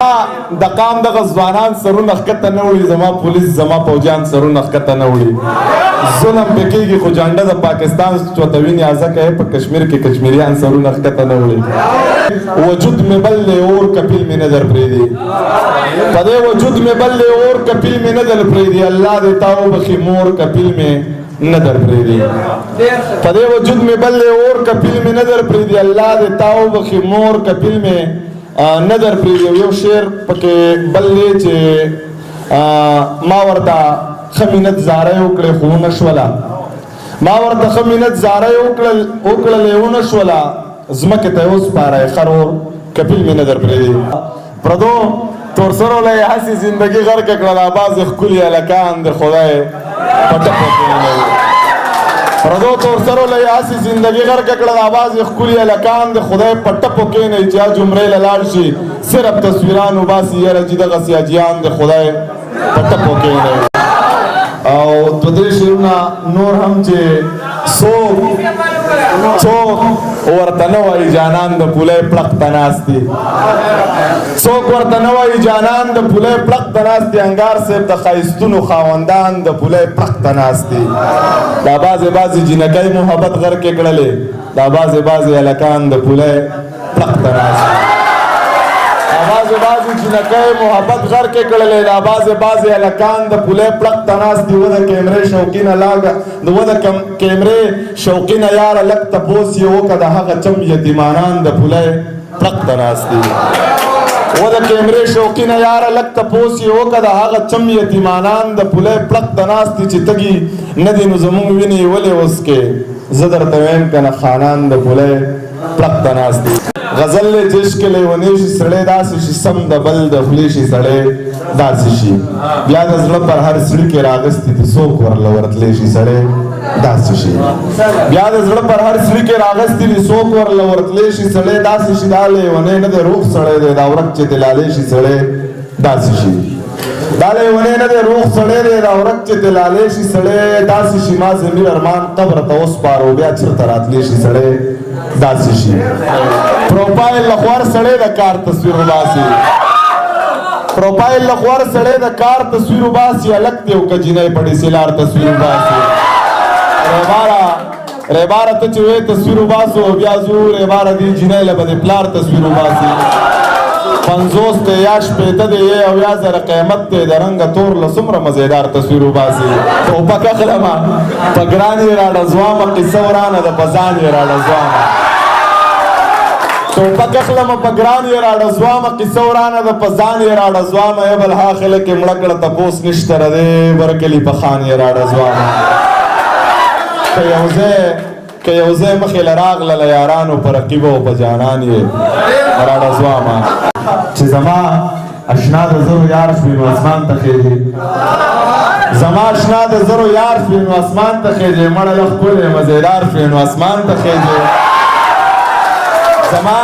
د قام دغه ځوانان سرونه ښکته نه وړي، زما پولیس زما پوجان سرونه ښکته نه وړي. ظلم پې کېږي خو جنډه د پاکستان چوتوي نیازه کوي، په کشمیر کې کشمیریان سرونه ښکته نه وړي. وجود مې بل دی اور کپیل مې نه در پرېږدي، په دې وجود مې بل دی اور کپیل مې نه در پرېږدي. الله دې تا وبخي مور کپیل مې نه در پرېږدي، په دې وجود مې بل دی اور کپیل مې نه در پرېږدي. الله دې تا وبخي مور کپیل مې نه در پرېږدي. یو شعر پکې بل دی چې ما ورته ښه مینت زارۍ وکړې خو ونه شوله، ما ورته ښه مینت زارۍ وکړلې ونه شوله، ځمکې ته یې وسپاری خر اور کپیل مې نه در پرېږدي. پردو تورسرو له یې هسې زندګي غرقه کړله، بعضې ښکلي هلکان د خدای په ټپو کښېنوي. پردو تورسرو له یې هسې زندګي غرقه کړله، بعضې ښکلي هلکان د خدای په ټپو کښېنوي. چې جمرې له لاړ شي صرف تصویران وباسي، یاره چې دغسې حاجیان د خدای په ټپو کښېنوي. او دوه درې شعرونه نور هم چې څوک ورته نه وایي جانان د پولی پړق ته ناست دي، څوک ورته نه وایي جانان د پولی پړق ته ناست دي. انګار صاحب د ښایستونو خاوندان د پولی پړق ته ناست دي. دا بعضې جینکۍ محبت غرقې کړلې، دا بعضې هلکان د پولی پړق ته ناست دي. بعضې جینکۍ محبت غرقې کړلې، دا بعضې هلکان د پولی پړق ته ناست دي. و د کیمرې شوقینه یاره لږ تپوس یې وکړه، د هغه چم یتیمانان د پولی پړق ته ناست دي. و د کیمرې شوقینه یاره لږ تپوس یې وکړه، د هغه چم یتیمانان د پولی پړق ته ناست دي. چې تږي نه دي نو زمونږ وینې ولې اوس کې، زه درته وایم که نه خانان د پولی پړق ته ناست دي. غزل له جشک لیونی شي سړی داسې شي، سم د بل د خولې شي سړی داسې شي. بیا د زړه پر هر سړي کې راغستې دي څوک ورله ورتلی شي سړی داسې شي. بیا د زړه پر هر سړي کې راغستې دي څوک ورله ورتلی شي سړی داسې شي. دا لیونی نه دی روغ سړی دی، دا ورک چې دلالی شي سړی داسې شي. دا لیونی نه دی روغ سړی دی، دا ورک چې دلالی شي سړی داسې شي. ما ضمیر ارمان قبر ته وسپارو، بیا چېرته راتلی شي سړی داسې شي. پروفایل له خوار سړی د کار تصویر وباسي، پروفایل له خوار سړی د کار تصویر وباسي. هلک دی او که جینۍ په ډیسیلار تصویر وباسي. ریباره ته چې وې تصویر وباسو، بیا ځو ریباره دې جینۍ له به د پلار تصویر وباسي. 50 دی یا 80 دی او یا زره قیمت دی، د رنګه تور له څومره مزیدار تصویر وباسي. ټوپک اخلمه په ګران یې راډزوامه، قصه ورانه ده په ځان یې راډزوامه. ټوپک اخلمه په ګران یې راډزوامه، قصه ورانه ده په ځان یې راډزوامه. ای بل ها خلک یې مړه کړه تپوس نشته ردی، برکلي په خان یې راډزوامه. که یو ځای مخې له راغله له یارانو په رقیبه او په جانان یې راډزوامه. چې زما اشنا د زرو یار شوي نو اسمان ته خیږي، زما اشنا د زرو یار شوي نو اسمان ته خیږي. مړه له ښکلې مزیدار شوي نو اسمان ته خیږي. زما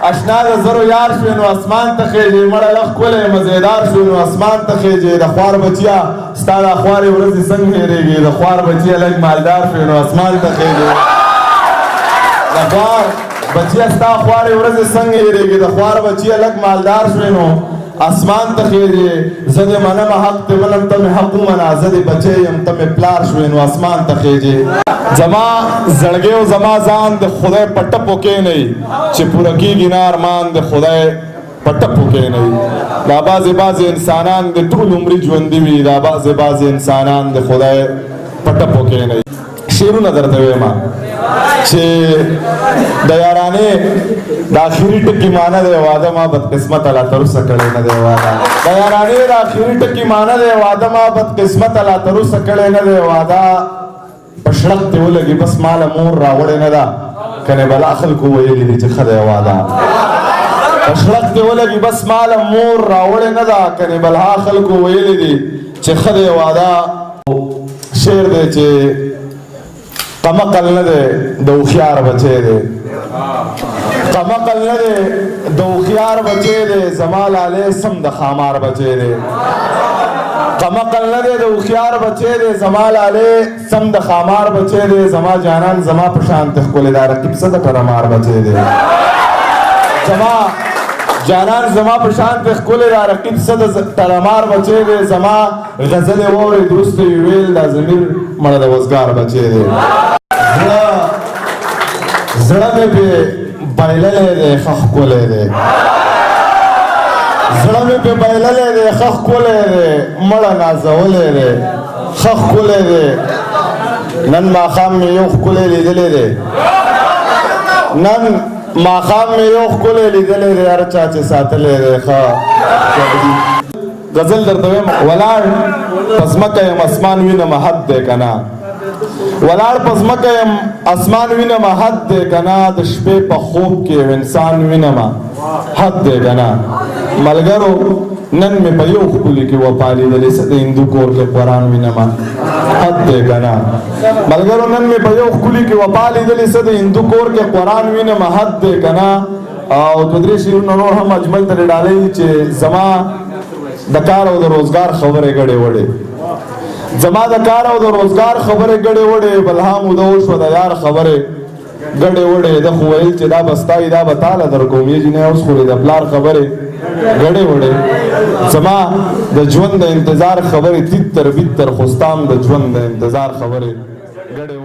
اشنا د زرو یار شوي نو اسمان ته خیږي، مړه له ښکلې مزیدار شوي نو اسمان ته خیږي. د خوار بچیا ستا د خوارې ورځې څنګه هېرېږي، د خوار بچیا لږ مالدار شوي نو اسمان ته خیږي. د خوار بچیا ستا خوارې ورځې څنګه هېرېږي، د خوار بچیا لږ مالدار شوي نو اسمان ته خیږي. زه دې منمه حق دې منم ته مې حق ومنه، زه دې بچی یم ته مې پلار شوې نو اسمان ته خیږي. زما زړګی او زما ځان د خدای په ټپو کښېنئ، چې پوره کېږي نه ارمان د خدای په ټپو کښېنئ. دا بعضې انسانان د ټول عمري ژوندي وي، دا بعضې انسانان د خدای په ټپو کښېنئ. شعرونه درته ویمه چې د یارانې د آخري ټکي معنی دی واده ما بدقسمته لا تر اوسه کړی نه دی واده. د یارانې د آخري ټکي معنی دی واده ما بدقسمته لا تر اوسه کړی نه دی واده. په شړق دې ولګي بس ماله مور راوړې نه ده، کنې بلا خلکو ویلي دي چې ښه دی واده. په شړق دې ولګي بس ماله مور راوړې نه ده، کنې بلا خلکو ویلي دي چې ښه دی واده. شعر دی چې قمقل نه دی د هوښیار بچی دی، قمقل نه دی د هوښیار بچی دی، زما لالی سم د خامار بچی دی. قمقل نه دی د هوښیار بچی دی، زما لالی سم د خامار بچی دی. زما جانان زما په شانتې ښکلی دا رقیب څه د ټرمار بچی دی. جانان زما په شان ته ښکلی را رقیب څه د تلمار بچی دی زما غزلې واورېد وروسته یې ویل دا ضمیر مړه د وزګار بچی دی زړه مې پې بایللی دی ښه ښکلی دی زړه مې پې بایللی دی ښه ښکلی دی مړه نازولی دی ښه ښکلی دی نن ماښام مې یو ښکلی لیدلی دی نن ماښام مې یو ښکلی لیدلی دی هر چا چې ساتلی دی ښه غزل درته وایم ولاړ په ځمکه یم اسمان وینم حد دی که نه ولاړ په ځمکه یم اسمان وینم حد دی که نه د شپې په خوب کې انسان وینم حد دی که نه ملګرو نن مې په یو ښکلي کې وفا لیدلې څه د هندو کور کې قرآن وینم حد دی که نه ملګرو نن مې په یو ښکلي کې وفا لیدلې څه د هندو کور کې قرآن وینم حد دی که نه او دوه درې شعرونه نور هم اجمل ترې ډالۍ چې زما د کار او د روزګار خبرې ګډې وړې زما د کار او د روزګار خبرې ګډې وړې بل هم موده وشوه د یار خبرې ګډې وړې ده خو ویل چې دا به ستا وي دا به تاله در کوم یې جینۍ اوس خو د پلار خبرې ګډې وړې زما د ژوند د انتظار خبرې تیت تر بیت تر خو ستا هم د ژوند د انتظار خبرې ګډې